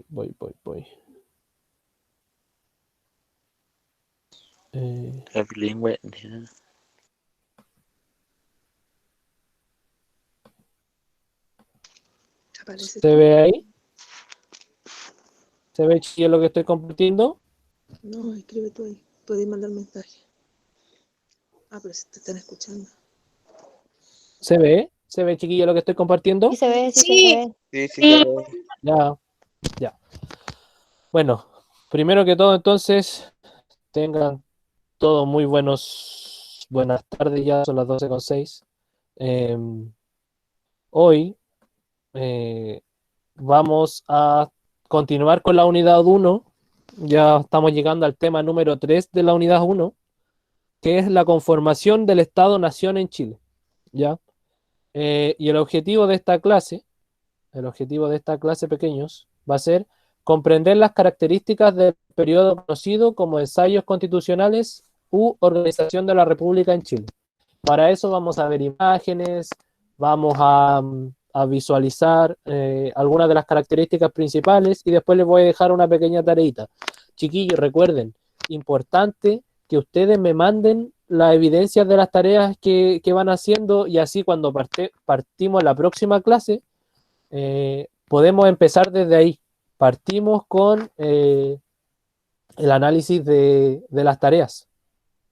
Voy. Es bilingüe. ¿Se ve ahí? ¿Se ve, chiquillo, lo que estoy compartiendo? No, escribe tú ahí. Puedes mandar mensaje. Pero si te están escuchando. ¿Se ve? ¿Se ve, chiquillo, lo que estoy compartiendo? Sí se ve, Sí. se ve. Sí, sí, se ve. Ya. Bueno, primero que todo, entonces, tengan todos muy buenas tardes, ya son las 12:06. Hoy vamos a continuar con la unidad 1. Ya estamos llegando al tema número 3 de la unidad 1, que es la conformación del Estado-Nación en Chile. ¿Ya? Y el objetivo de esta clase, pequeños, va a ser comprender las características del periodo conocido como ensayos constitucionales u organización de la República en Chile. Para eso vamos a ver imágenes, vamos a visualizar algunas de las características principales y después les voy a dejar una pequeña tareita. Chiquillos, recuerden, importante que ustedes me manden las evidencias de las tareas que van haciendo y así cuando partimos la próxima clase, podemos empezar desde ahí. Partimos con el análisis de las tareas,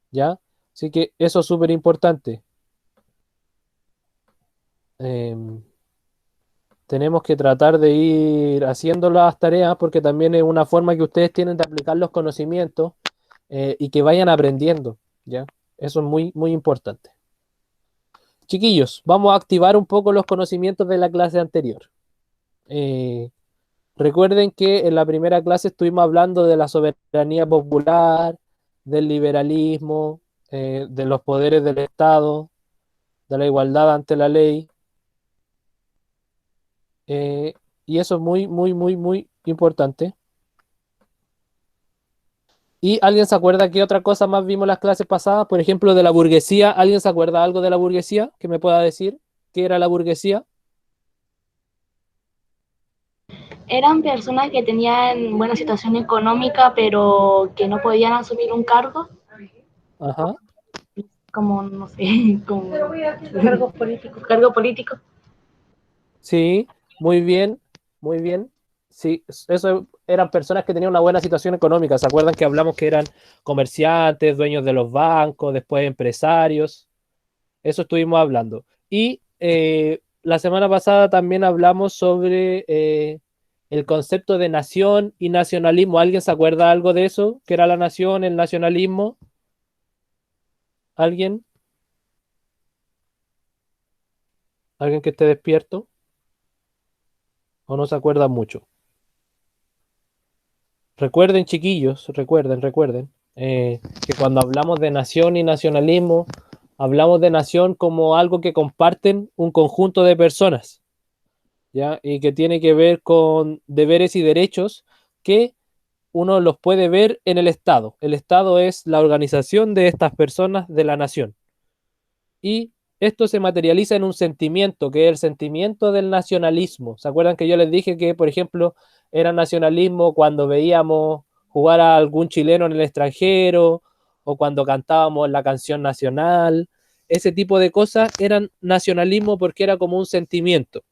¿ya? Así que eso es súper importante. Tenemos que tratar de ir haciendo las tareas porque también es una forma que ustedes tienen de aplicar los conocimientos y que vayan aprendiendo, ¿ya? Eso es muy, muy importante. Chiquillos, vamos a activar un poco los conocimientos de la clase anterior. Recuerden que en la primera clase estuvimos hablando de la soberanía popular, del liberalismo, de los poderes del Estado, de la igualdad ante la ley. Y eso es muy, muy, muy, muy importante. ¿Y alguien se acuerda qué otra cosa más vimos en las clases pasadas? Por ejemplo, de la burguesía. ¿Alguien se acuerda algo de la burguesía que me pueda decir qué era la burguesía? Eran personas que tenían buena situación económica, pero que no podían asumir un cargo, Ajá. como, no sé, como cargo político. Sí, muy bien, muy bien. Sí, eso eran personas que tenían una buena situación económica. ¿Se acuerdan que hablamos que eran comerciantes, dueños de los bancos, después empresarios? Eso estuvimos hablando. Y la semana pasada también hablamos sobre el concepto de nación y nacionalismo. ¿Alguien se acuerda algo de eso? ¿Qué era la nación, el nacionalismo? ¿Alguien? ¿Alguien que esté despierto? ¿O no se acuerda mucho? Recuerden, chiquillos, recuerden, que cuando hablamos de nación y nacionalismo, hablamos de nación como algo que comparten un conjunto de personas, ¿ya? Y que tiene que ver con deberes y derechos que uno los puede ver en el Estado. El Estado es la organización de estas personas de la nación. Y esto se materializa en un sentimiento, que es el sentimiento del nacionalismo. ¿Se acuerdan que yo les dije que, por ejemplo, era nacionalismo cuando veíamos jugar a algún chileno en el extranjero o cuando cantábamos la canción nacional? Ese tipo de cosas eran nacionalismo porque era como un sentimiento.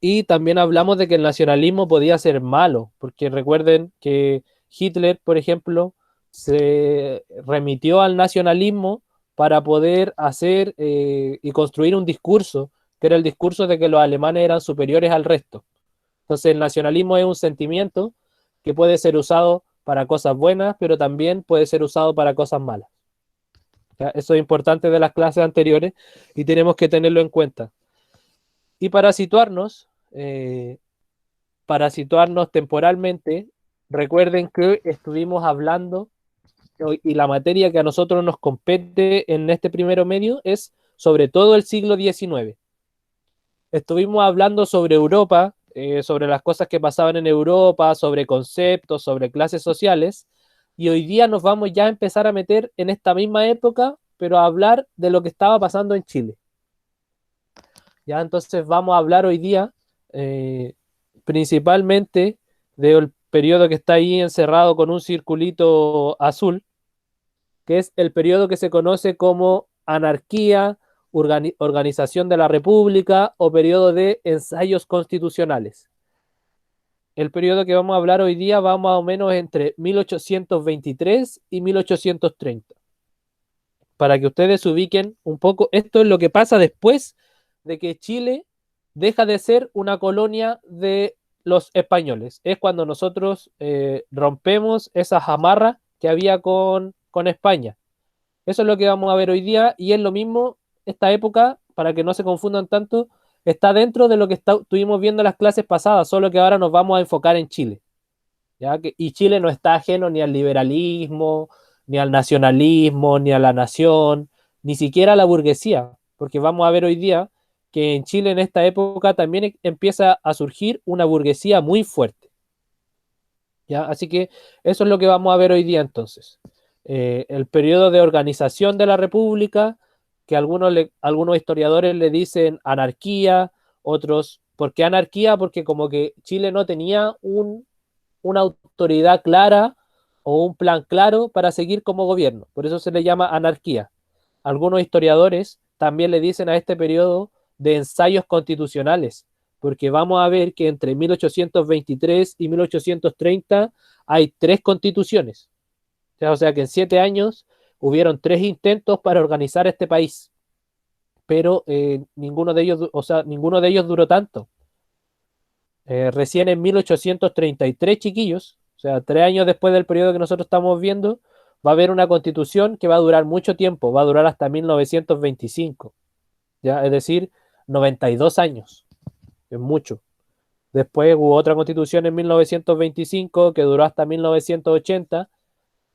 Y también hablamos de que el nacionalismo podía ser malo, porque recuerden que Hitler, por ejemplo, se remitió al nacionalismo para poder hacer y construir un discurso, que era el discurso de que los alemanes eran superiores al resto. Entonces el nacionalismo es un sentimiento que puede ser usado para cosas buenas, pero también puede ser usado para cosas malas. ¿Ya? Eso es importante de las clases anteriores y tenemos que tenerlo en cuenta. Y para situarnos temporalmente, recuerden que estuvimos hablando y la materia que a nosotros nos compete en este primero medio es sobre todo el siglo XIX. Estuvimos hablando sobre Europa, sobre las cosas que pasaban en Europa, sobre conceptos, sobre clases sociales, y hoy día nos vamos ya a empezar a meter en esta misma época, pero a hablar de lo que estaba pasando en Chile. Ya, entonces vamos a hablar hoy día principalmente del periodo que está ahí encerrado con un circulito azul, que es el periodo que se conoce como anarquía, organización de la República o periodo de ensayos constitucionales. El periodo que vamos a hablar hoy día va más o menos entre 1823 y 1830. Para que ustedes se ubiquen un poco, esto es lo que pasa después de que Chile deja de ser una colonia de los españoles. Es cuando nosotros rompemos esa amarra que había con España. Eso es lo que vamos a ver hoy día y es lo mismo, esta época, para que no se confundan tanto, está dentro de lo que estuvimos viendo en las clases pasadas, solo que ahora nos vamos a enfocar en Chile. ¿Ya? Y Chile no está ajeno ni al liberalismo, ni al nacionalismo, ni a la nación, ni siquiera a la burguesía, porque vamos a ver hoy día que en Chile en esta época también empieza a surgir una burguesía muy fuerte. ¿Ya? Así que eso es lo que vamos a ver hoy día entonces. El periodo de organización de la República, que algunos historiadores le dicen anarquía, otros, ¿por qué anarquía? Porque como que Chile no tenía una autoridad clara o un plan claro para seguir como gobierno. Por eso se le llama anarquía. Algunos historiadores también le dicen a este periodo de ensayos constitucionales, porque vamos a ver que entre 1823 y 1830 hay 3 constituciones. O sea que en 7 años hubieron 3 intentos para organizar este país, pero ninguno de ellos duró tanto. Recién en 1833, chiquillos, o sea, 3 años después del periodo que nosotros estamos viendo, va a haber una constitución que va a durar mucho tiempo, va a durar hasta 1925, ¿ya? Es decir, 92 años, es mucho. Después hubo otra constitución en 1925 que duró hasta 1980,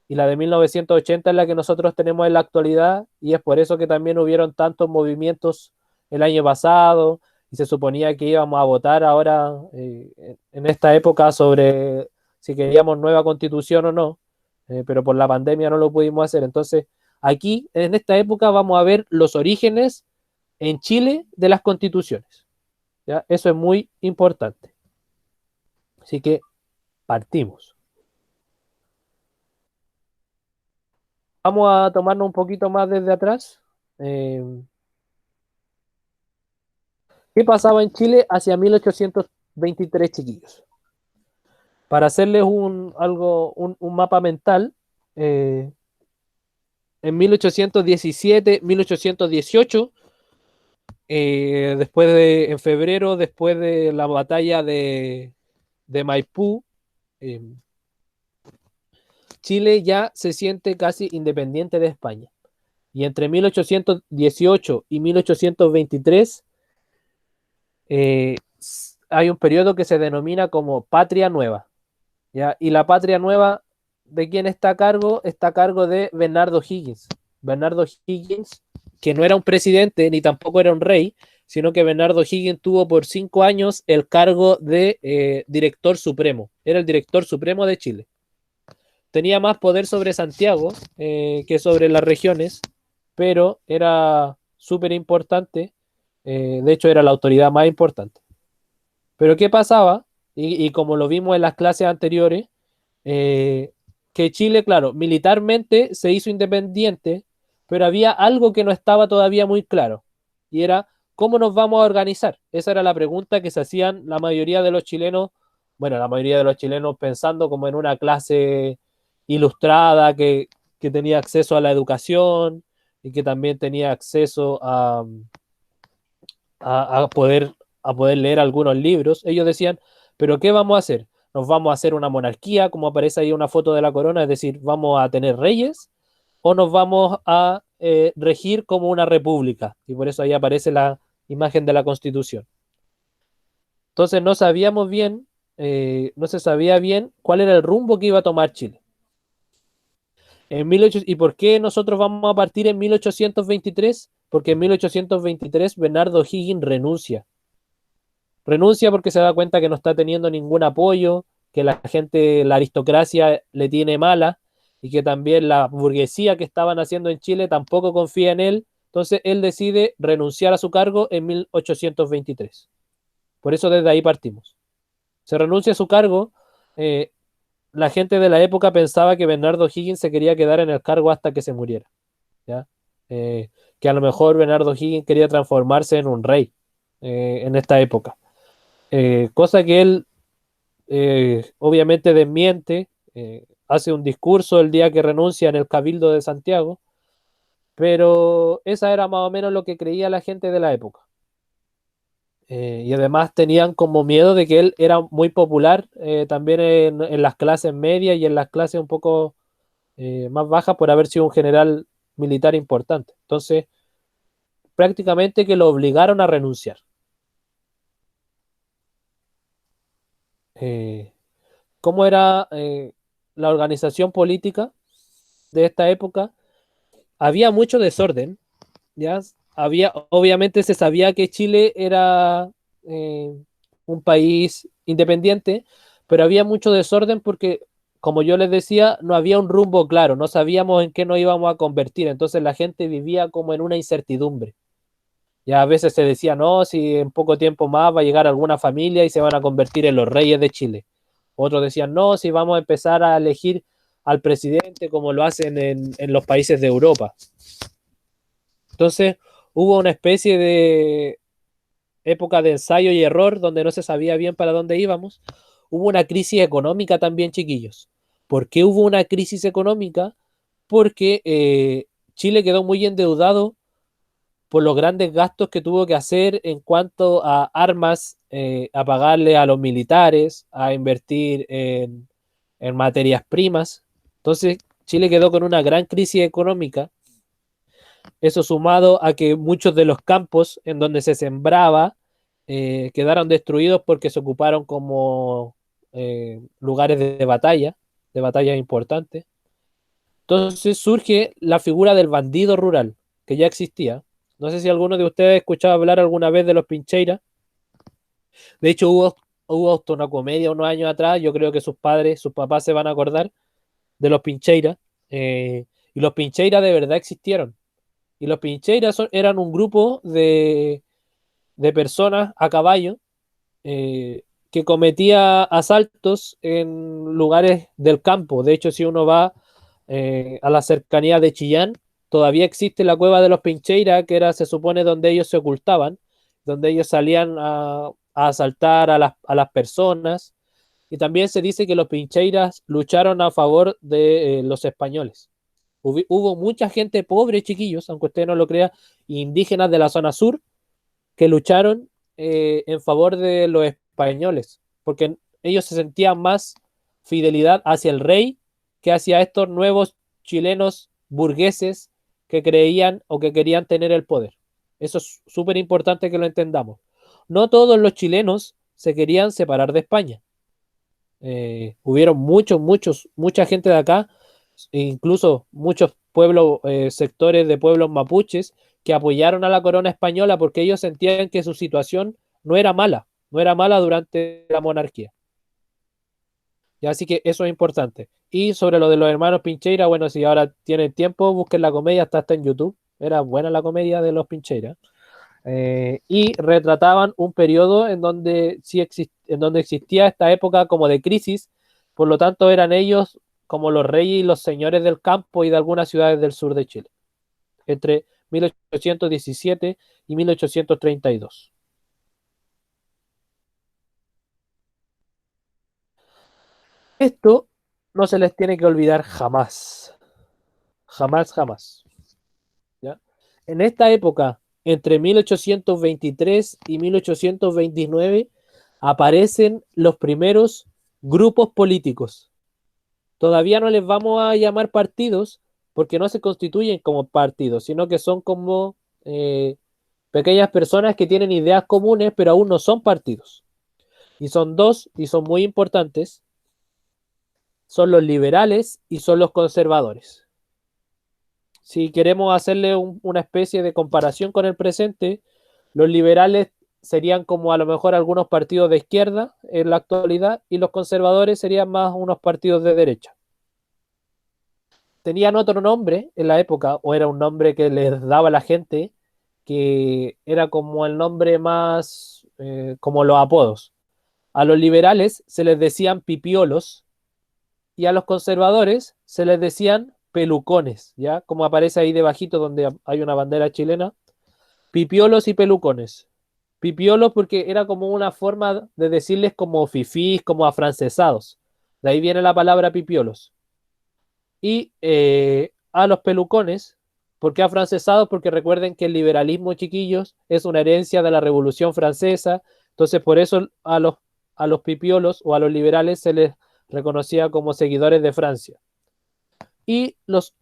y la de 1980 es la que nosotros tenemos en la actualidad, y es por eso que también hubieron tantos movimientos el año pasado, y se suponía que íbamos a votar ahora en esta época sobre si queríamos nueva constitución o no, pero por la pandemia no lo pudimos hacer. Entonces, aquí, en esta época, vamos a ver los orígenes en Chile de las constituciones. ¿Ya? Eso es muy importante. Así que partimos. Vamos a tomarnos un poquito más desde atrás. Eh, ¿Qué pasaba en Chile hacia 1823, chiquillos? Para hacerles un mapa mental, en 1817, 1818, en febrero, después de la batalla de Maipú, eh, Chile ya se siente casi independiente de España. Y entre 1818 y 1823 hay un periodo que se denomina como Patria Nueva. ¿Ya? Y la Patria Nueva, ¿de quién está a cargo? Está a cargo de Bernardo Higgins. Bernardo Higgins, que no era un presidente ni tampoco era un rey, sino que Bernardo Higgins tuvo por 5 años el cargo de director supremo. Era el director supremo de Chile. Tenía más poder sobre Santiago que sobre las regiones, pero era súper importante. De hecho, era la autoridad más importante. Pero ¿qué pasaba? Y como lo vimos en las clases anteriores, que Chile, claro, militarmente se hizo independiente, pero había algo que no estaba todavía muy claro, y era cómo nos vamos a organizar. Esa era la pregunta que se hacían la mayoría de los chilenos, bueno, la mayoría de los chilenos pensando como en una clase ilustrada que tenía acceso a la educación y que también tenía acceso a poder leer algunos libros. Ellos decían, pero ¿qué vamos a hacer? ¿Nos vamos a hacer una monarquía, como aparece ahí una foto de la corona? Es decir, ¿vamos a tener reyes? ¿O nos vamos a regir como una república? Y por eso ahí aparece la imagen de la Constitución. Entonces no se sabía bien cuál era el rumbo que iba a tomar Chile. ¿Y por qué nosotros vamos a partir en 1823? Porque en 1823 Bernardo O'Higgins renuncia. Renuncia porque se da cuenta que no está teniendo ningún apoyo, que la gente, la aristocracia le tiene mala y que también la burguesía que estaban haciendo en Chile tampoco confía en él. Entonces él decide renunciar a su cargo en 1823. Por eso desde ahí partimos. Se renuncia a su cargo. eh, la gente de la época pensaba que Bernardo Higgins se quería quedar en el cargo hasta que se muriera, ¿ya? Que a lo mejor Bernardo Higgins quería transformarse en un rey en esta época. Cosa que él obviamente desmiente, hace un discurso el día que renuncia en el Cabildo de Santiago, pero esa era más o menos lo que creía la gente de la época. Y además tenían como miedo de que él era muy popular también en las clases medias y en las clases un poco más bajas por haber sido un general militar importante. Entonces, prácticamente que lo obligaron a renunciar. Eh, ¿Cómo era la organización política de esta época? Había mucho desorden, ¿ya? Obviamente se sabía que Chile era eh, un país independiente, pero había mucho desorden porque, como yo les decía, no había un rumbo claro, no sabíamos en qué nos íbamos a convertir, entonces la gente vivía como en una incertidumbre. Ya a veces se decía, no, si en poco tiempo más va a llegar alguna familia y se van a convertir en los reyes de Chile. Otros decían, no, si vamos a empezar a elegir al presidente como lo hacen en los países de Europa. Entonces hubo una especie de época de ensayo y error donde no se sabía bien para dónde íbamos. Hubo una crisis económica también, chiquillos. ¿Por qué hubo una crisis económica? Porque Chile quedó muy endeudado por los grandes gastos que tuvo que hacer en cuanto a armas, a pagarle a los militares, a invertir en materias primas. Entonces, Chile quedó con una gran crisis económica. Eso sumado a que muchos de los campos en donde se sembraba quedaron destruidos porque se ocuparon como lugares de batallas importantes. Entonces surge la figura del bandido rural, que ya existía. No sé si alguno de ustedes ha escuchado hablar alguna vez de los Pincheiras. De hecho, hubo hasta una comedia unos años atrás. Yo creo que sus padres, sus papás se van a acordar de los Pincheiras. Y los Pincheiras de verdad existieron. Y los Pincheiras eran un grupo de personas a caballo que cometía asaltos en lugares del campo. De hecho, si uno va a la cercanía de Chillán, todavía existe la cueva de los Pincheiras, que era, se supone, donde ellos se ocultaban, donde ellos salían a asaltar a las personas. Y también se dice que los Pincheiras lucharon a favor de los españoles. Hubo mucha gente pobre, chiquillos, aunque usted no lo crea, indígenas de la zona sur, que lucharon en favor de los españoles, porque ellos se sentían más fidelidad hacia el rey que hacia estos nuevos chilenos burgueses que creían o que querían tener el poder. Eso es súper importante que lo entendamos. No todos los chilenos se querían separar de España. Hubieron mucha gente de acá, incluso muchos pueblos, sectores de pueblos mapuches que apoyaron a la corona española porque ellos sentían que su situación no era mala durante la monarquía. Y así que eso es importante. Y sobre lo de los hermanos Pincheira, bueno, si ahora tienen tiempo, busquen la comedia, está en YouTube. Era buena la comedia de los Pincheira. Y retrataban un periodo en donde, en donde existía esta época como de crisis, por lo tanto eran ellos como los reyes y los señores del campo y de algunas ciudades del sur de Chile, entre 1817 y 1832. Esto no se les tiene que olvidar jamás, jamás, jamás. ¿Ya? En esta época, entre 1823 y 1829, aparecen los primeros grupos políticos. Todavía no les vamos a llamar partidos porque no se constituyen como partidos, sino que son como pequeñas personas que tienen ideas comunes, pero aún no son partidos. Y son dos, y son muy importantes, son los liberales y son los conservadores. Si queremos hacerle una especie de comparación con el presente, los liberales serían como a lo mejor algunos partidos de izquierda en la actualidad y los conservadores serían más unos partidos de derecha. Tenían otro nombre en la época, o era un nombre que les daba la gente, que era como el nombre más, como los apodos. A los liberales se les decían pipiolos y a los conservadores se les decían pelucones, ¿ya? Como aparece ahí debajito donde hay una bandera chilena. Pipiolos y pelucones. Pipiolos porque era como una forma de decirles como fifís, como afrancesados. De ahí viene la palabra pipiolos. Y a los pelucones, ¿por qué afrancesados? Porque recuerden que el liberalismo, chiquillos, es una herencia de la Revolución Francesa. Entonces, por eso a los pipiolos o a los liberales se les reconocía como seguidores de Francia. Y los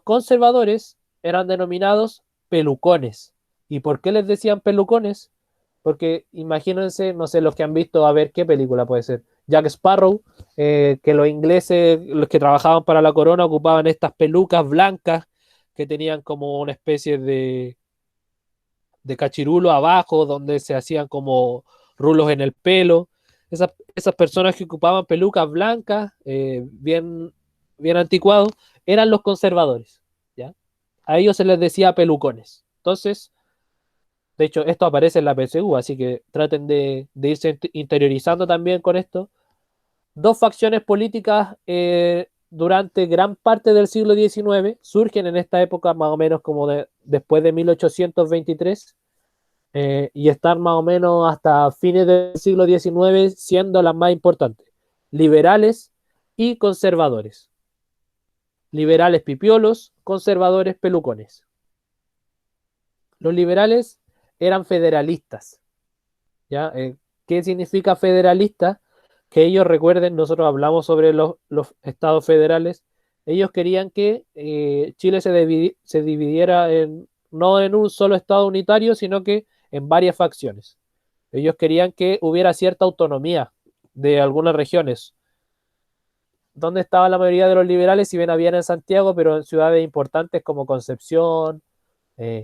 conservadores eran denominados pelucones. ¿Y por qué les decían pelucones? Porque imagínense, no sé, los que han visto, a ver qué película puede ser. Jack Sparrow, que los ingleses, los que trabajaban para la corona, ocupaban estas pelucas blancas que tenían como una especie de cachirulo abajo, donde se hacían como rulos en el pelo. Esas personas que ocupaban pelucas blancas, bien anticuados, eran los conservadores, ¿ya? A ellos se les decía pelucones. Entonces, de hecho, esto aparece en la PSU, así que traten de irse interiorizando también con esto. Dos facciones políticas durante gran parte del siglo XIX surgen en esta época más o menos como después de 1823 y están más o menos hasta fines del siglo XIX siendo las más importantes. Liberales y conservadores. Liberales pipiolos, conservadores pelucones. Los liberales eran federalistas, ¿ya? ¿Qué significa federalista? Que ellos recuerden, nosotros hablamos sobre los estados federales, ellos querían que Chile se dividiera no en un solo estado unitario, sino que en varias facciones. Ellos querían que hubiera cierta autonomía de algunas regiones. ¿Dónde estaba la mayoría de los liberales? Si bien habían en Santiago, pero en ciudades importantes como Concepción,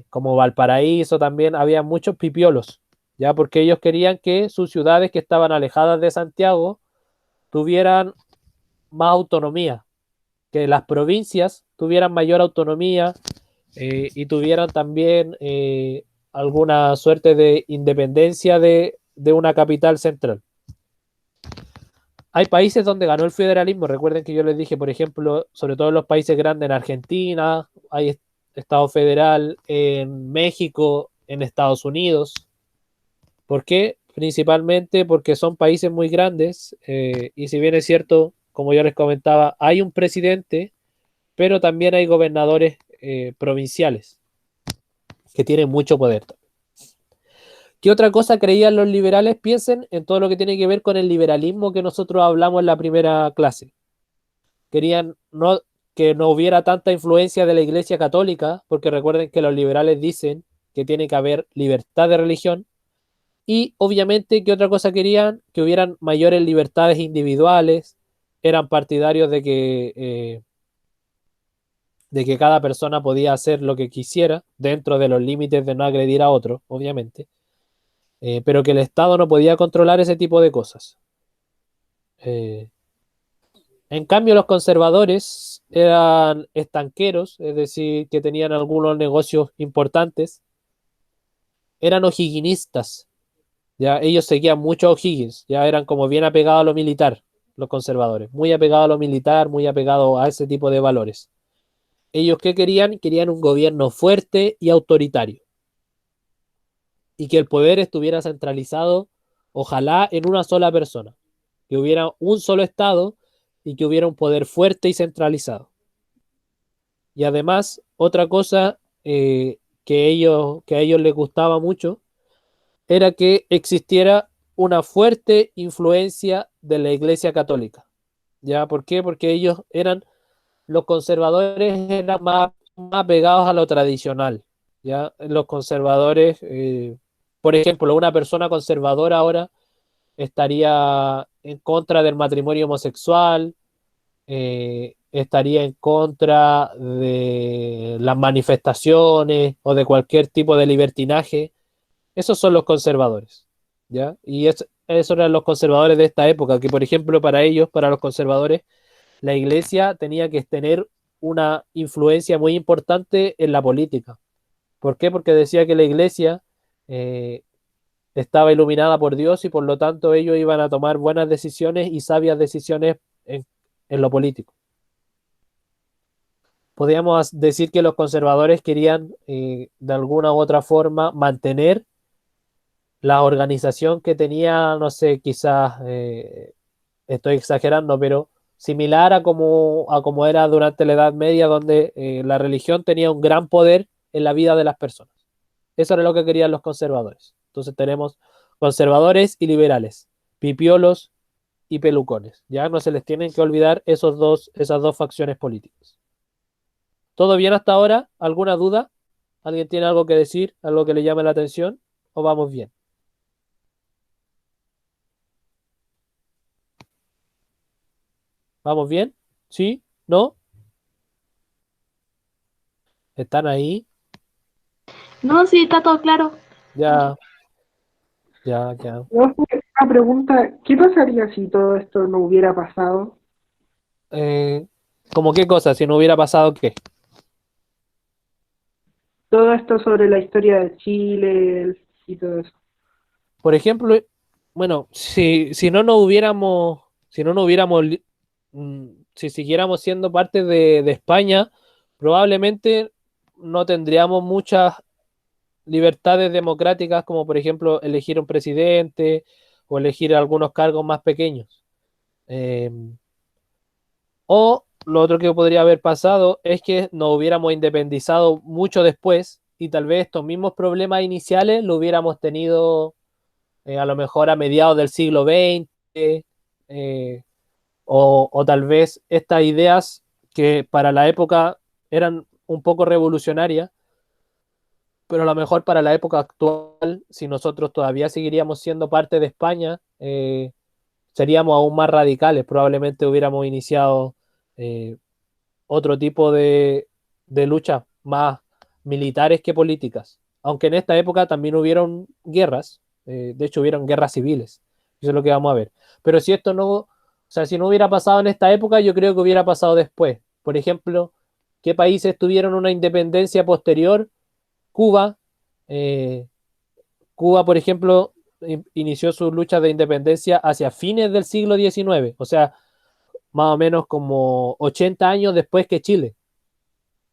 como Valparaíso también había muchos pipiolos, ya porque ellos querían que sus ciudades que estaban alejadas de Santiago tuvieran más autonomía, que las provincias tuvieran mayor autonomía y tuvieran también alguna suerte de independencia de una capital central. Hay países donde ganó el federalismo, recuerden que yo les dije, por ejemplo, sobre todo en los países grandes, en Argentina, hay Estado federal, en México, en Estados Unidos. ¿Por qué? Principalmente porque son países muy grandes y si bien es cierto, como yo les comentaba, hay un presidente, pero también hay gobernadores provinciales que tienen mucho poder. ¿Qué otra cosa creían los liberales? Piensen en todo lo que tiene que ver con el liberalismo que nosotros hablamos en la primera clase. Querían que no hubiera tanta influencia de la Iglesia Católica, porque recuerden que los liberales dicen que tiene que haber libertad de religión. Y obviamente, ¿qué otra cosa querían? Que hubieran mayores libertades individuales. Eran partidarios de que cada persona podía hacer lo que quisiera, dentro de los límites de no agredir a otro, obviamente. Pero que el Estado no podía controlar ese tipo de cosas. En cambio, los conservadores eran estanqueros, es decir, que tenían algunos negocios importantes. Eran o'higginistas, ya ellos seguían mucho a O'Higgins, ya eran como bien apegados a lo militar, los conservadores, muy apegados a lo militar, muy apegados a ese tipo de valores. ¿Ellos qué querían? Querían un gobierno fuerte y autoritario. Y que el poder estuviera centralizado, ojalá en una sola persona. Que hubiera un solo Estado y que hubiera un poder fuerte y centralizado. Y además, otra cosa que a ellos les gustaba mucho era que existiera una fuerte influencia de la Iglesia Católica. ¿Ya? ¿Por qué? Porque los conservadores eran más pegados a lo tradicional. ¿Ya? Los conservadores, por ejemplo, una persona conservadora ahora estaría en contra del matrimonio homosexual, estaría en contra de las manifestaciones o de cualquier tipo de libertinaje. Esos son los conservadores, ¿ya? Y esos eran los conservadores de esta época, que por ejemplo para ellos, para los conservadores, la iglesia tenía que tener una influencia muy importante en la política. ¿Por qué? Porque decía que la iglesia estaba iluminada por Dios y por lo tanto ellos iban a tomar buenas decisiones y sabias decisiones en lo político. Podríamos decir que los conservadores querían de alguna u otra forma mantener la organización que tenía, no sé, quizás estoy exagerando, pero similar a como era durante la Edad Media, donde la religión tenía un gran poder en la vida de las personas. Eso era lo que querían los conservadores. Entonces tenemos conservadores y liberales, pipiolos y pelucones. Ya no se les tienen que olvidar esas dos facciones políticas. ¿Todo bien hasta ahora? ¿Alguna duda? ¿Alguien tiene algo que decir? ¿Algo que le llame la atención? ¿O vamos bien? ¿Vamos bien? ¿Sí? ¿No? ¿Están ahí? No, sí, está todo claro. Ya, ya. Una pregunta, ¿qué pasaría si todo esto no hubiera pasado? ¿Cómo qué cosa? Si no hubiera pasado, ¿qué? Todo esto sobre la historia de Chile y todo eso. Por ejemplo, bueno, si no nos hubiéramos, si no nos hubiéramos, si siguiéramos siendo parte de España, probablemente no tendríamos muchas libertades democráticas, como por ejemplo elegir un presidente o elegir algunos cargos más pequeños. Eh, o lo otro que podría haber pasado es que nos hubiéramos independizado mucho después y tal vez estos mismos problemas iniciales lo hubiéramos tenido a lo mejor a mediados del siglo XX, o tal vez estas ideas que para la época eran un poco revolucionarias, pero a lo mejor para la época actual, si nosotros todavía seguiríamos siendo parte de España, seríamos aún más radicales, probablemente hubiéramos iniciado eh, otro tipo de luchas más militares que políticas, aunque en esta época también hubieron guerras, de hecho hubieron guerras civiles, eso es lo que vamos a ver. Pero si esto no, o sea, si no hubiera pasado en esta época, yo creo que hubiera pasado después. Por ejemplo, ¿qué países tuvieron una independencia posterior? Cuba. eh, Cuba, por ejemplo, inició sus luchas de independencia hacia fines del siglo XIX, o sea, más o menos como 80 años después que Chile.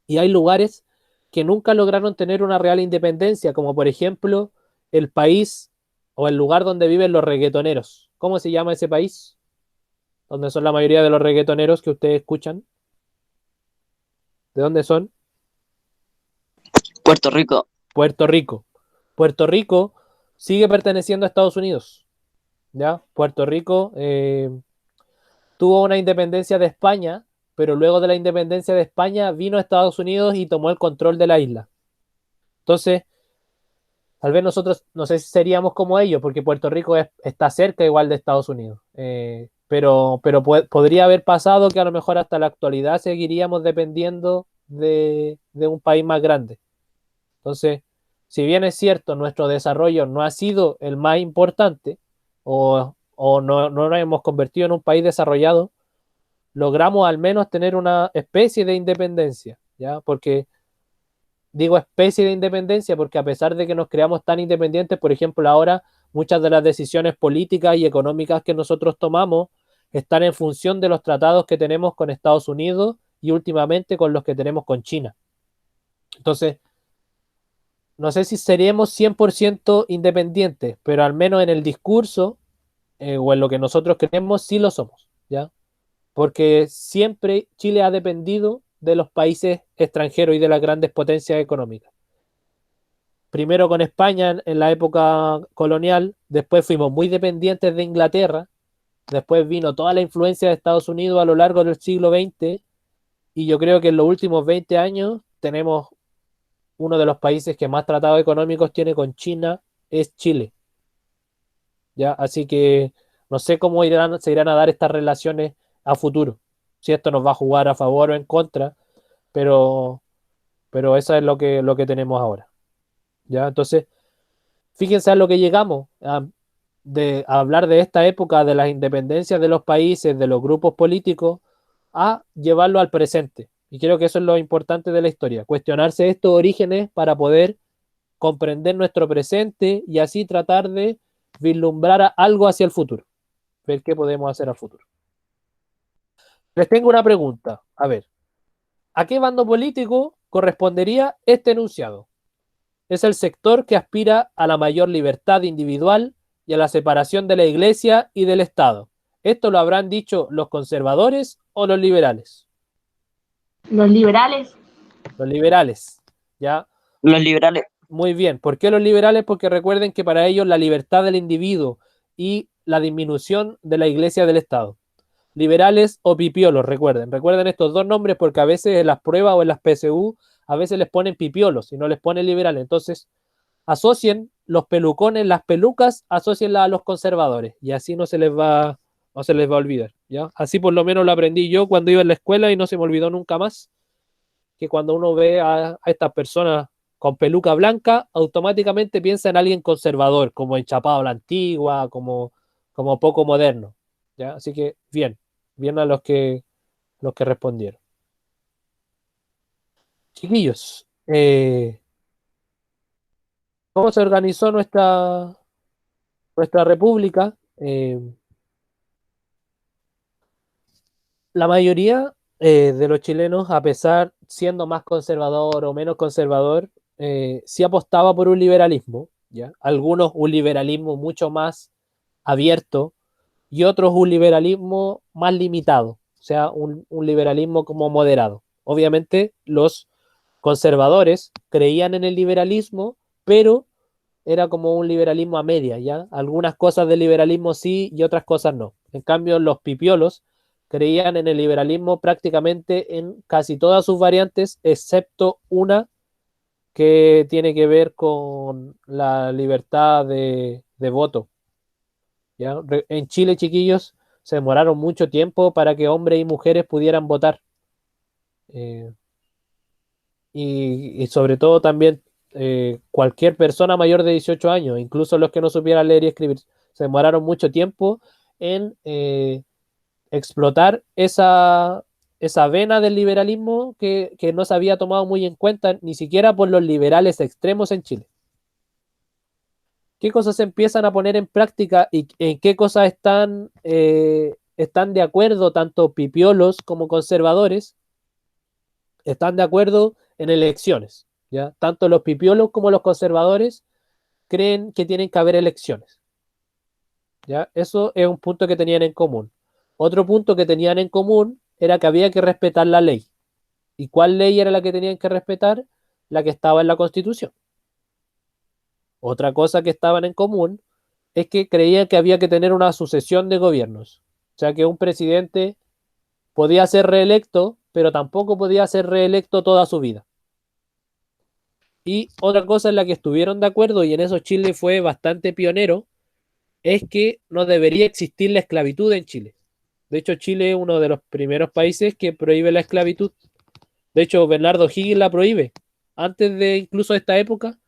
Y hay lugares que nunca lograron tener una real independencia, como por ejemplo el país o el lugar donde viven los reggaetoneros. ¿Cómo se llama ese país? Donde son la mayoría de los reggaetoneros que ustedes escuchan. ¿De dónde son? Puerto Rico. Puerto Rico. Puerto Rico sigue perteneciendo a Estados Unidos. ¿Ya? Puerto Rico tuvo una independencia de España, pero luego de la independencia de España vino a Estados Unidos y tomó el control de la isla. Entonces, tal vez nosotros, no sé si seríamos como ellos, porque Puerto Rico está cerca igual de Estados Unidos. Pero podría haber pasado que a lo mejor hasta la actualidad seguiríamos dependiendo de un país más grande. Entonces, si bien es cierto, nuestro desarrollo no ha sido el más importante o no nos hemos convertido en un país desarrollado, logramos al menos tener una especie de independencia, ¿ya? Porque digo especie de independencia porque a pesar de que nos creamos tan independientes, por ejemplo, ahora muchas de las decisiones políticas y económicas que nosotros tomamos están en función de los tratados que tenemos con Estados Unidos y últimamente con los que tenemos con China. Entonces, no sé si seríamos 100% independientes, pero al menos en el discurso o en lo que nosotros creemos, sí lo somos, ¿ya? Porque siempre Chile ha dependido de los países extranjeros y de las grandes potencias económicas. Primero con España en la época colonial, después fuimos muy dependientes de Inglaterra, después vino toda la influencia de Estados Unidos a lo largo del siglo XX y yo creo que en los últimos 20 años tenemos uno de los países que más tratados económicos tiene con China, es Chile. ¿Ya? Así que no sé cómo se irán a dar estas relaciones a futuro, si esto nos va a jugar a favor o en contra, pero, pero eso es lo que tenemos ahora. ¿Ya? Entonces, fíjense a lo que llegamos, a hablar de esta época, de las independencias de los países, de los grupos políticos, a llevarlo al presente. Y creo que eso es lo importante de la historia, cuestionarse estos orígenes para poder comprender nuestro presente y así tratar de vislumbrar algo hacia el futuro, ver qué podemos hacer al futuro. Les tengo una pregunta, a ver, ¿a qué bando político correspondería este enunciado? Es el sector que aspira a la mayor libertad individual y a la separación de la Iglesia y del Estado. ¿Esto lo habrán dicho los conservadores o los liberales? Los liberales. Los liberales, ¿ya? Los liberales. Muy bien. ¿Por qué los liberales? Porque recuerden que para ellos la libertad del individuo y la disminución de la Iglesia del Estado. Liberales o pipiolos, recuerden estos dos nombres porque a veces en las pruebas o en las PSU a veces les ponen pipiolos y no les ponen liberales. Entonces asocien los pelucones, las pelucas, asocienlas a los conservadores y así no se les va a olvidar, ¿ya? Así por lo menos lo aprendí yo cuando iba en la escuela y no se me olvidó nunca más, que cuando uno ve a estas personas con peluca blanca, automáticamente piensa en alguien conservador, como enchapado a la antigua, como poco moderno, ¿ya? Así que bien a los que respondieron. Chiquillos, ¿cómo se organizó nuestra república? La mayoría de los chilenos, a pesar siendo más conservador o menos conservador, sí apostaba por un liberalismo, ¿ya? Algunos un liberalismo mucho más abierto y otros un liberalismo más limitado, o sea, un liberalismo como moderado. Obviamente los conservadores creían en el liberalismo, pero era como un liberalismo a media, ¿ya? Algunas cosas del liberalismo sí y otras cosas no. En cambio, los pipiolos creían en el liberalismo prácticamente en casi todas sus variantes, excepto una que tiene que ver con la libertad de voto, ¿ya? En Chile, chiquillos, se demoraron mucho tiempo para que hombres y mujeres pudieran votar. Eh, y sobre todo también cualquier persona mayor de 18 años, incluso los que no supieran leer y escribir, se demoraron mucho tiempo en explotar esa vena del liberalismo que no se había tomado muy en cuenta ni siquiera por los liberales extremos en Chile. ¿Qué cosas se empiezan a poner en práctica y en qué cosas están de acuerdo tanto pipiolos como conservadores? Están de acuerdo en elecciones, ¿ya? Tanto los pipiolos como los conservadores creen que tienen que haber elecciones, ¿ya? Eso es un punto que tenían en común. Otro punto que tenían en común era que había que respetar la ley. ¿Y cuál ley era la que tenían que respetar? La que estaba en la Constitución. Otra cosa que estaban en común es que creían que había que tener una sucesión de gobiernos. O sea, que un presidente podía ser reelecto, pero tampoco podía ser reelecto toda su vida. Y otra cosa en la que estuvieron de acuerdo, y en eso Chile fue bastante pionero, es que no debería existir la esclavitud en Chile. De hecho, Chile es uno de los primeros países que prohíbe la esclavitud. De hecho, Bernardo Higgins la prohíbe. Antes de incluso esta época,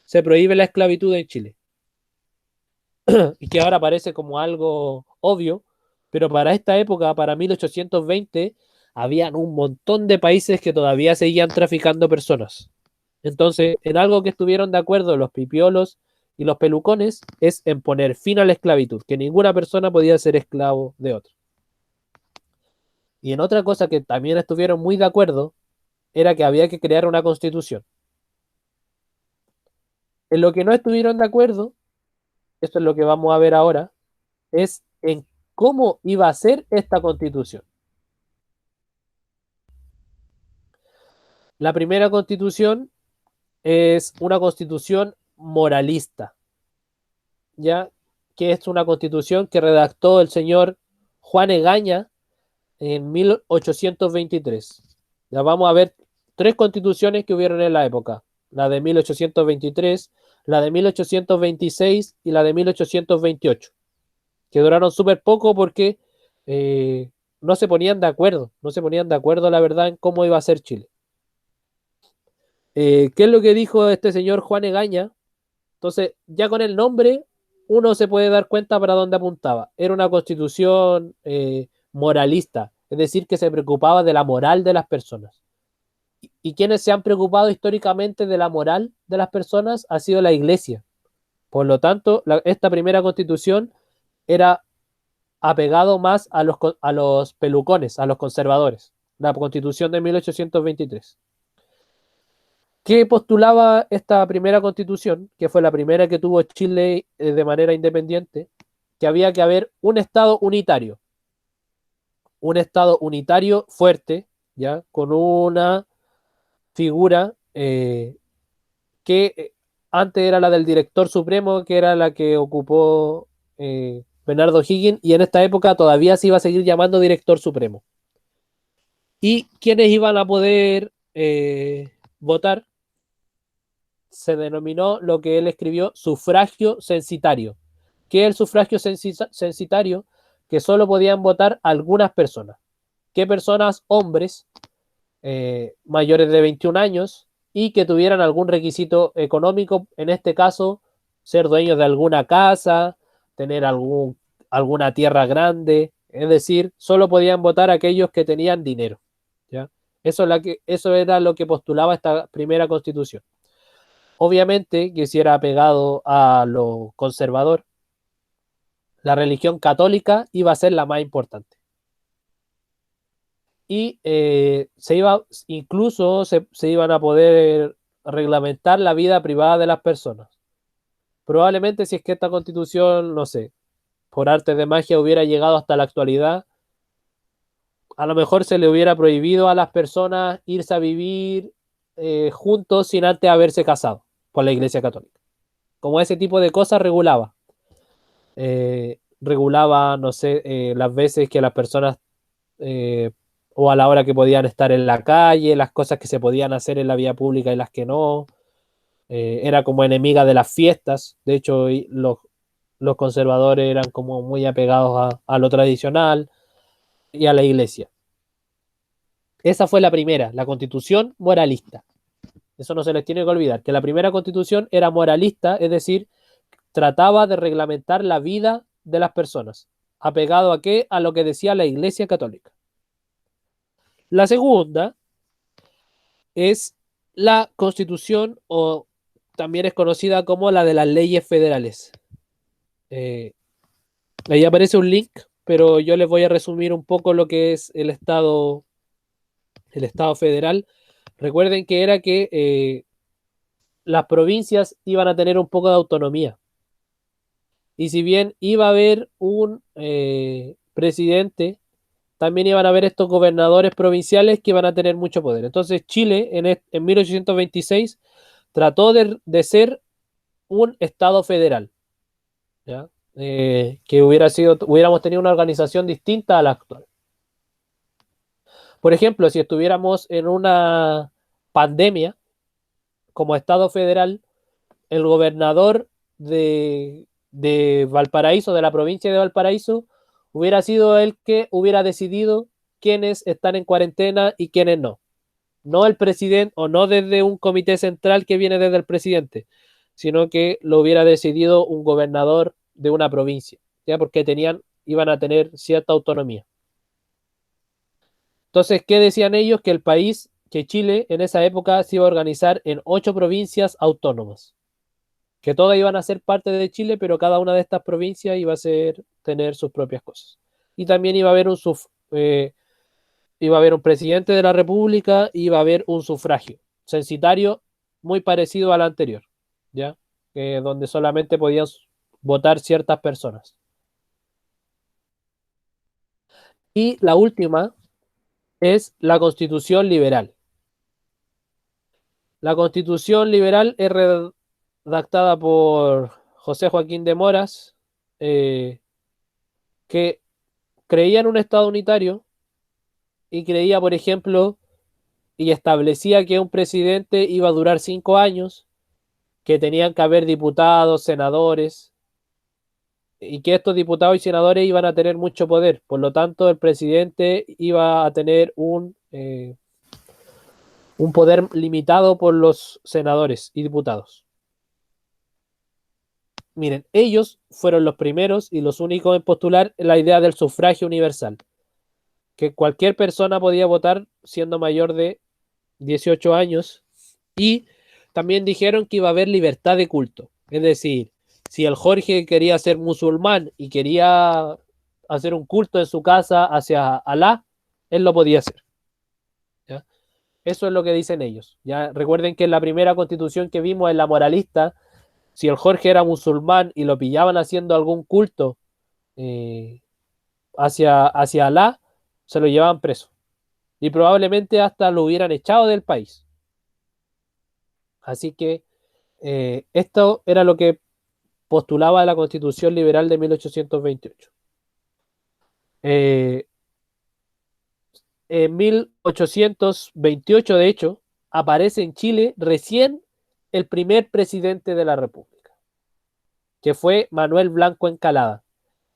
se prohíbe la esclavitud en Chile. Y que ahora parece como algo obvio, pero para esta época, para 1820, habían un montón de países que todavía seguían traficando personas. Entonces, en algo que estuvieron de acuerdo los pipiolos y los pelucones es en poner fin a la esclavitud, que ninguna persona podía ser esclavo de otro. Y en otra cosa que también estuvieron muy de acuerdo era que había que crear una constitución. En lo que no estuvieron de acuerdo, esto es lo que vamos a ver ahora, es en cómo iba a ser esta constitución. La primera constitución es una constitución moralista, ¿ya? Que es una constitución que redactó el señor Juan Egaña en 1823. Ya vamos a ver tres constituciones que hubieron en la época. La de 1823, la de 1826 y la de 1828. Que duraron súper poco porque no se ponían de acuerdo. No se ponían de acuerdo, la verdad, en cómo iba a ser Chile. ¿Qué es lo que dijo este señor Juan Egaña? Entonces, ya con el nombre, uno se puede dar cuenta para dónde apuntaba. Era una constitución moralista, es decir, que se preocupaba de la moral de las personas. y quienes se han preocupado históricamente de la moral de las personas ha sido la Iglesia. Por lo tanto, esta primera constitución era apegado más a los pelucones, a los conservadores. La constitución de 1823. ¿Qué postulaba esta primera constitución, que fue la primera que tuvo Chile de manera independiente? Que había que haber un Estado unitario. Un Estado unitario fuerte, ¿ya? Con una figura que antes era la del director supremo, que era la que ocupó Bernardo Higgins, y en esta época todavía se iba a seguir llamando director supremo. Y quienes iban a poder votar, se denominó lo que él escribió sufragio censitario. ¿Qué es el sufragio censitario? Que solo podían votar algunas personas. ¿Qué personas? Hombres mayores de 21 años y que tuvieran algún requisito económico, en este caso, ser dueños de alguna casa, tener alguna tierra grande, es decir, solo podían votar aquellos que tenían dinero, ¿ya? Eso era lo que postulaba esta primera constitución. Obviamente, que si era apegado a lo conservador, la religión católica iba a ser la más importante. Y incluso se iban a poder reglamentar la vida privada de las personas. Probablemente si es que esta constitución, no sé, por arte de magia hubiera llegado hasta la actualidad, a lo mejor se le hubiera prohibido a las personas irse a vivir juntos sin antes haberse casado por la Iglesia Católica. Como ese tipo de cosas regulaba. Regulaba, no sé, las veces que las personas o a la hora que podían estar en la calle, las cosas que se podían hacer en la vía pública y las que no. Era como enemiga de las fiestas. De hecho, los conservadores eran como muy apegados a lo tradicional y a la iglesia. Esa fue la primera, la constitución moralista. Eso no se les tiene que olvidar, que la primera constitución era moralista, es decir, trataba de reglamentar la vida de las personas. ¿Apegado a qué? A lo que decía la Iglesia Católica. La segunda es la Constitución, o también es conocida como la de las leyes federales. Ahí aparece un link, pero yo les voy a resumir un poco lo que es el Estado federal. Recuerden que era que las provincias iban a tener un poco de autonomía. Y si bien iba a haber un presidente, también iban a haber estos gobernadores provinciales que iban a tener mucho poder. Entonces Chile en 1826 trató de ser un Estado federal, ¿ya? Que hubiéramos tenido una organización distinta a la actual. Por ejemplo, si estuviéramos en una pandemia como Estado federal, el gobernador de Valparaíso, de la provincia de Valparaíso, hubiera sido el que hubiera decidido quiénes están en cuarentena y quiénes no. No el presidente, o no desde un comité central que viene desde el presidente, sino que lo hubiera decidido un gobernador de una provincia, ¿ya? Porque iban a tener cierta autonomía. Entonces, ¿qué decían ellos? Que Chile en esa época se iba a organizar en 8 provincias autónomas, que todas iban a ser parte de Chile, pero cada una de estas provincias iba a tener sus propias cosas. Y también iba a haber un presidente de la República, iba a haber un sufragio censitario muy parecido al anterior, ¿ya? Donde solamente podían votar ciertas personas. Y la última es la Constitución Liberal. La Constitución Liberal es redactada por José Joaquín de Moras, que creía en un Estado unitario y creía, por ejemplo, y establecía que un presidente iba a durar 5 años, que tenían que haber diputados, senadores, y que estos diputados y senadores iban a tener mucho poder. Por lo tanto, el presidente iba a tener un poder limitado por los senadores y diputados. Miren, ellos fueron los primeros y los únicos en postular la idea del sufragio universal, que cualquier persona podía votar siendo mayor de 18 años, y también dijeron que iba a haber libertad de culto. Es decir, si el Jorge quería ser musulmán y quería hacer un culto en su casa hacia Alá, él lo podía hacer. ¿Ya? Eso es lo que dicen ellos. Ya recuerden que en la primera constitución que vimos en la moralista, si el Jorge era musulmán y lo pillaban haciendo algún culto hacia Alá, se lo llevaban preso. Y probablemente hasta lo hubieran echado del país. Así que esto era lo que postulaba la Constitución Liberal de 1828. En 1828, de hecho, aparece en Chile recién el primer presidente de la República, que fue Manuel Blanco Encalada.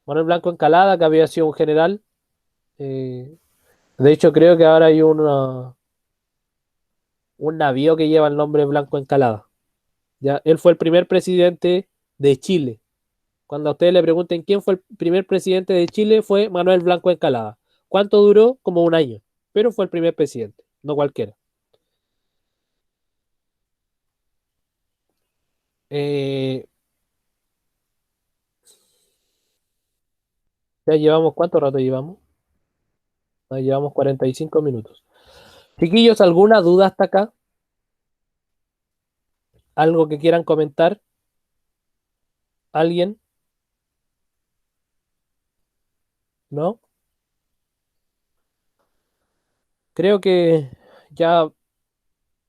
Manuel Blanco Encalada, que había sido un general. De hecho, creo que ahora hay un navío que lleva el nombre Blanco Encalada. ¿Ya? Él fue el primer presidente de Chile. Cuando a ustedes le pregunten quién fue el primer presidente de Chile, fue Manuel Blanco Encalada. ¿Cuánto duró? Como un año, pero fue el primer presidente, no cualquiera. Eh, ya llevamos, ¿cuánto rato llevamos? Ya llevamos 45 minutos. Chiquillos, ¿alguna duda hasta acá? ¿Algo que quieran comentar? ¿Alguien? ¿No? Creo que ya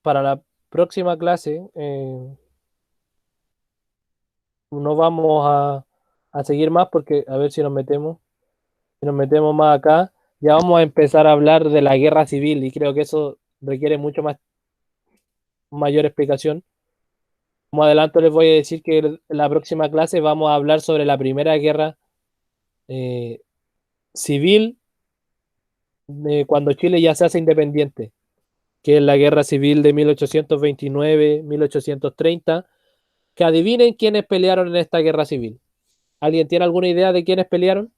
para la próxima clase no vamos a seguir más porque a ver si nos metemos. Si nos metemos más acá, ya vamos a empezar a hablar de la guerra civil y creo que eso requiere mucho más mayor explicación. Como adelanto les voy a decir que en la próxima clase vamos a hablar sobre la primera guerra eh, civil cuando Chile ya se hace independiente, que es la guerra civil de 1829-1830, que adivinen quiénes pelearon en esta guerra civil. ¿Alguien tiene alguna idea de quiénes pelearon?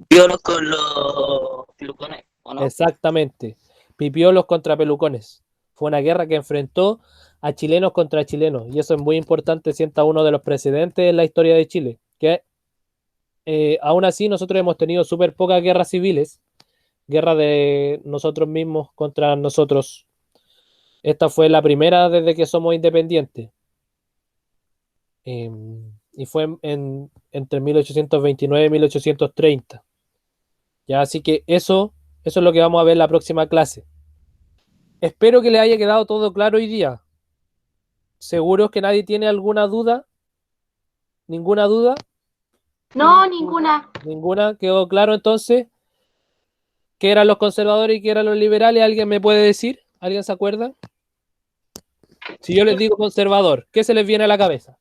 Piolos con los pelucones, ¿o no? Exactamente. Pipiolos contra pelucones. Fue una guerra que enfrentó a chilenos contra chilenos. Y eso es muy importante, sienta uno de los precedentes en la historia de Chile. Que aún así nosotros hemos tenido súper pocas guerras civiles. Guerra de nosotros mismos contra nosotros. Esta fue la primera desde que somos independientes. Y fue entre 1829 y 1830. Ya, así que eso es lo que vamos a ver en la próxima clase. Espero que les haya quedado todo claro hoy día. ¿Seguros que nadie tiene alguna duda? ¿Ninguna duda? No, ninguna. ¿Ninguna? ¿Quedó claro entonces qué eran los conservadores y qué eran los liberales? ¿Alguien me puede decir? ¿Alguien se acuerda? Si yo les digo conservador, ¿qué se les viene a la cabeza?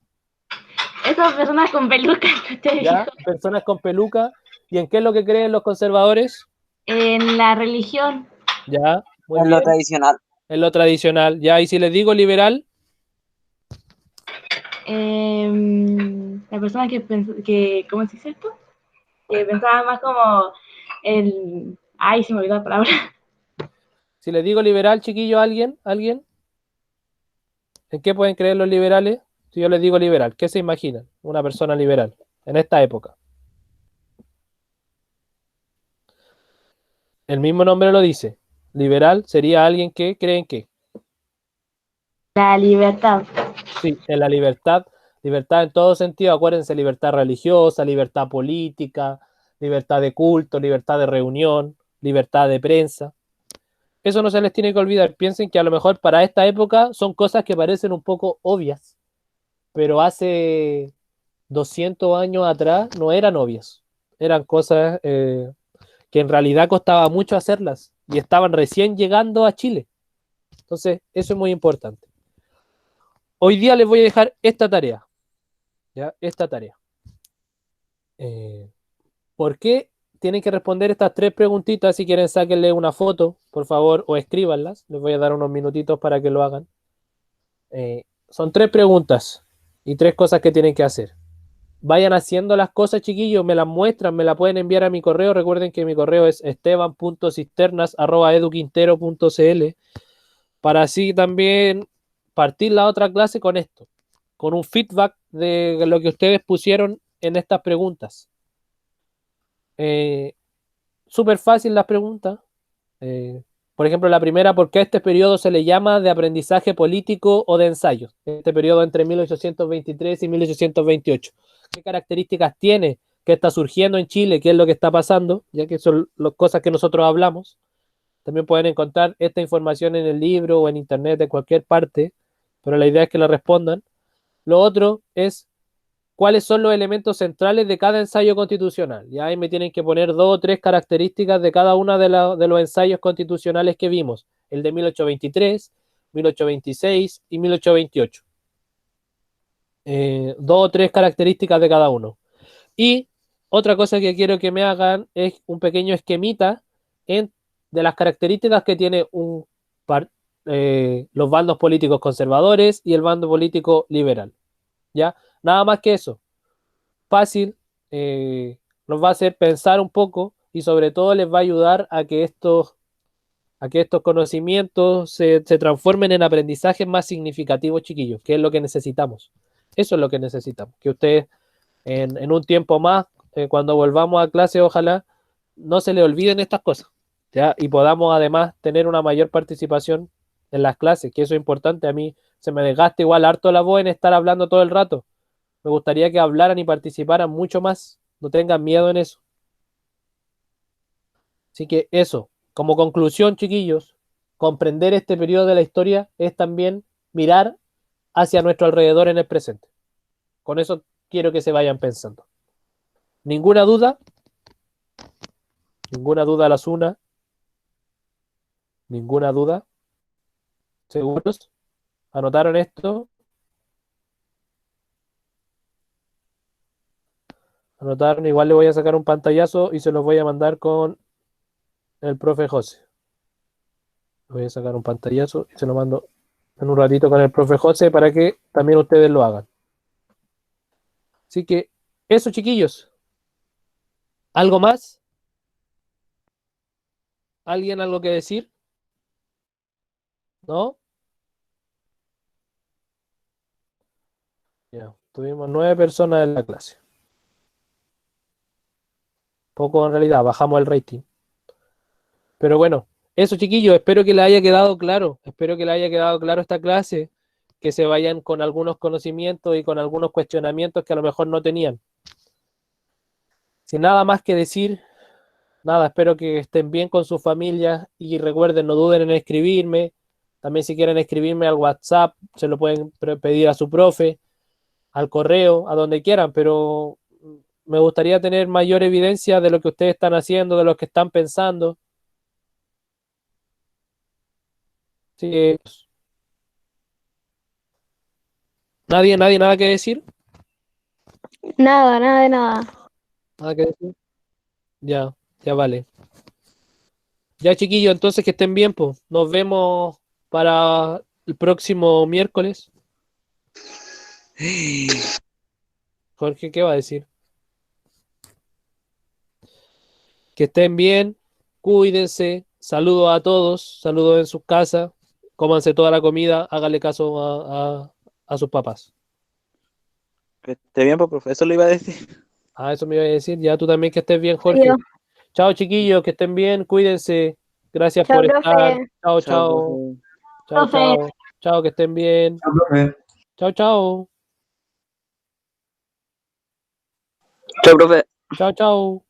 Esas personas con pelucas que usted ¿Ya? dijo. Personas con peluca. ¿Y en qué es lo que creen los conservadores? En la religión. ¿Ya? Muy Es bien. lo tradicional. En lo tradicional. ¿Ya? Y si les digo liberal, La persona que ¿cómo se dice esto? Que pensaba más como el... Ay, se me olvidó la palabra. si les digo liberal, chiquillo, ¿alguien? ¿Alguien? ¿En qué pueden creer los liberales? Si yo les digo liberal, ¿qué se imaginan? Una persona liberal en esta época. El mismo nombre lo dice. Liberal sería alguien que cree en qué. La libertad. Sí, en la libertad. Libertad en todo sentido. Acuérdense, libertad religiosa, libertad política, libertad de culto, libertad de reunión, libertad de prensa. Eso no se les tiene que olvidar. Piensen que a lo mejor para esta época son cosas que parecen un poco obvias, pero hace 200 años atrás no eran obvias. Eran cosas que en realidad costaba mucho hacerlas y estaban recién llegando a Chile. Entonces, eso es muy importante. Hoy día les voy a dejar esta tarea. ¿Ya? Esta tarea. ¿Por qué tienen que responder estas tres preguntitas? Si quieren, sáquenle una foto, por favor, o escríbanlas. Les voy a dar unos minutitos para que lo hagan. Son tres preguntas y tres cosas que tienen que hacer. vayan haciendo las cosas, chiquillos, me las muestran, me la pueden enviar a mi correo. Recuerden que mi correo es esteban.cisternas@eduquintero.cl, para así también partir la otra clase con esto, con un feedback de lo que ustedes pusieron en estas preguntas. Súper fácil las preguntas. Por ejemplo, la primera: ¿por qué a este periodo se le llama de aprendizaje político o de ensayo? Este periodo entre 1823 y 1828. ¿Qué características tiene? ¿Qué está surgiendo en Chile? ¿Qué es lo que está pasando? Ya que son las cosas que nosotros hablamos. También pueden encontrar esta información en el libro o en internet, de cualquier parte, pero la idea es que la respondan. Lo otro es: ¿cuáles son los elementos centrales de cada ensayo constitucional? Y ahí me tienen que poner 2 o 3 características de cada uno de los ensayos constitucionales que vimos: el de 1823, 1826 y 1828. 2 o 3 características de cada uno. Y otra cosa que quiero que me hagan es un pequeño esquemita de las características que tiene los bandos políticos conservadores y el bando político liberal. ¿Ya? Nada más que eso. Fácil, nos va a hacer pensar un poco y sobre todo les va a ayudar a que estos conocimientos se transformen en aprendizajes más significativos, chiquillos, que es lo que necesitamos. Eso es lo que necesitamos, que ustedes en un tiempo más, cuando volvamos a clase, ojalá no se les olviden estas cosas, ¿ya? Y podamos además tener una mayor participación en las clases, que eso es importante. A mí se me desgasta igual harto la voz en estar hablando todo el rato. Me gustaría que hablaran y participaran mucho más. No tengan miedo en eso. Así que eso, como conclusión, chiquillos, comprender este periodo de la historia es también mirar hacia nuestro alrededor en el presente. Con eso quiero que se vayan pensando. ¿Ninguna duda? ¿Ninguna duda a las una? ¿Ninguna duda? ¿Seguros? ¿Anotaron esto? Anotaron. Igual le voy a sacar un pantallazo y se los voy a mandar con el profe José. Voy a sacar un pantallazo y se lo mando en un ratito con el profe José para que también ustedes lo hagan. Así que eso, chiquillos. ¿Algo más? ¿Alguien algo que decir? ¿No? Ya, tuvimos 9 personas en la clase. Poco en realidad, bajamos el rating. Pero bueno, eso, chiquillos, espero que les haya quedado claro. Espero que les haya quedado claro esta clase, que se vayan con algunos conocimientos y con algunos cuestionamientos que a lo mejor no tenían. Sin nada más que decir, nada, espero que estén bien con sus familias y recuerden, no duden en escribirme. También si quieren escribirme al WhatsApp, se lo pueden pedir a su profe, al correo, a donde quieran, pero me gustaría tener mayor evidencia de lo que ustedes están haciendo, de lo que están pensando. Sí, nadie, nada que decir. Nada, nada de nada. Nada que decir. Ya, ya vale. Ya, chiquillos, entonces que estén bien, pues. Nos vemos para el próximo miércoles. Jorge, ¿qué va a decir? Que estén bien, cuídense, saludos a todos, saludos en sus casas, cómanse toda la comida, háganle caso a sus papás. Que esté bien, pues, profe. Eso lo iba a decir. Ah, eso me iba a decir. Ya tú también, que estés bien, Jorge. Adiós. Chao, chiquillos, que estén bien, cuídense. Gracias Chao, por estar. profe. Chao, Chao, chao. profe. Chao, Profe. chao. Chao, que estén bien. Chao, profe. Chao, chao. Chao, profe. Chao, chao.